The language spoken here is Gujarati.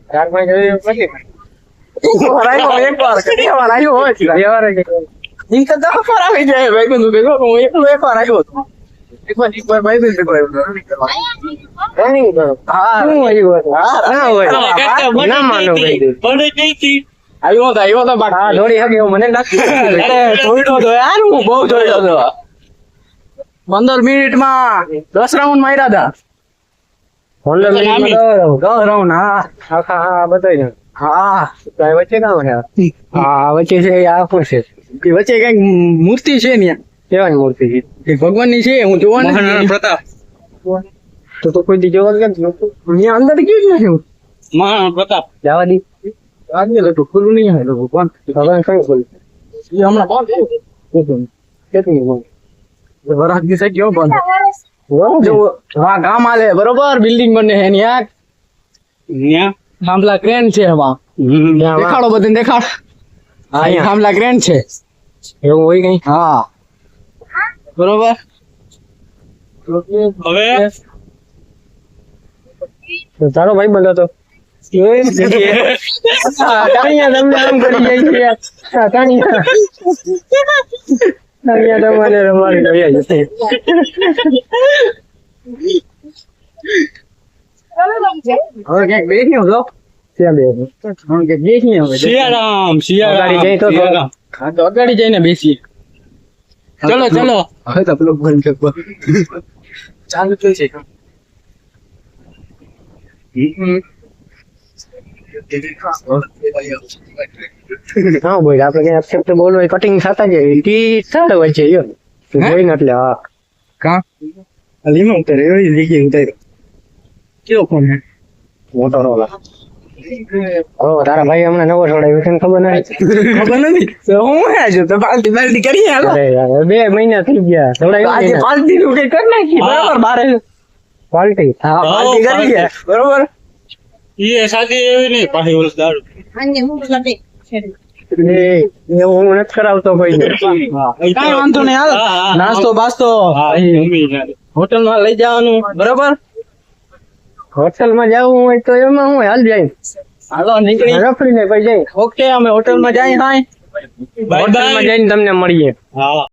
ચાર પાંચ પછી એકવાર આવ્યો હોય છે. વ્યવહાર ઈ તો 10 વાર આવી જાય ભાઈ બંધુ ભેગો હું એકવાર આવ્યો હતો. એકવાર ભાઈ બંધ હા શું આવ્યું હતું? હા ના હોય ના માનો ભાઈ આવ્યો તો બાકી હા દોડી હગે એવું મને લાગતું જોઈતો તો યાર હું બહુ જોઈતો તો 15 મિનિટમાં 10 રાઉન્ડ માર્યા હતા. 15 મિનિટમાં 10 રાઉન્ડ હા આખા હા બતાવી હા દો વચ્ચે કામ છે હા વચ્ચે છે આ શું છે એ વચ્ચે કઈક મૂર્તિ છે ને કેવાની મૂર્તિ છે એ ભગવાનની છે હું જોવા નથી પ્રતાપ તો કોઈ દી જોવા કેમ અહીંયા અંદર ગયું જ નથી મહારાણા પ્રતાપ જવા દી આજે તો ખુલ્લું નહીં આવે ભગવાન ભગવાન કઈ બોલ એ હમણાં બંધ થયું. કેટલી બોલ વરાગ દિવસે ગયો બંધ જો હા ગામ આલે બરોબર બિલ્ડિંગ બને છે ત્યાં ન્યા થાંભલા ક્રેન છે એમાં દેખાડો બધાને દેખાડ હા એ થાંભલા ક્રેન છે એવું હોય કઈ હા બરોબર હવે તો તારો ભાઈ બોલો તો તાણિયા તમને આમ કરી જાય છે તાણિયા તમારે રમાડી રહ્યા જશે હવે ક્યાંક બેસી જો ત્યાં બે હવે ક્યાંક બેસી હવે સિયારામ અગાડી જઈ તો સિયારામ હા તો અગાડી જઈને બેસીએ ચલો ચલો હવે તો પેલો બંધ કર ચાલુ તો છે હા બોલ આપડે કઈ એક્સેપ્ટ બોલવા કટિંગ થતા જાય ટી ચાલે હોય છે યો જોઈને એટલે હા કા અલીમાં ઉતરે એવી જગ્યાએ ઉતાર્યો કેવો ફોન હે મોટોરોલા ઓ તારા ભાઈ હમણાં નવો છોડાવ્યો છે ને ખબર નથી ખબર નથી તો હું હે જો તો પાલટી પાલટી કરી હાલો અરે યાર 2 મહિના થઈ ગયા આજે છોડાવ્યો પાલટી નું કઈ કરી નાખી બરાબર બારે ક્વોલિટી હા પાલટી કરી ગયા બરોબર એ સાચી એવી નહીં પાછી વર્ષ દારૂ એવું હું નથી કરાવતો કોઈ કાંઈ વાંધો નહીં હાલ હા, હા. નાસ્તો બાસ્તો હા મમ્મી હોટલ માં લઈ જવાનું બરોબર હોટલ માં જવું હોય તો એમાં હું હાલ જાય હાલો નીકળી રખડીને કોઈ જાય ઓકે અમે હોટલ માં જાય હાય બાય હોટલ માં બાય જઈને તમને મળીએ હા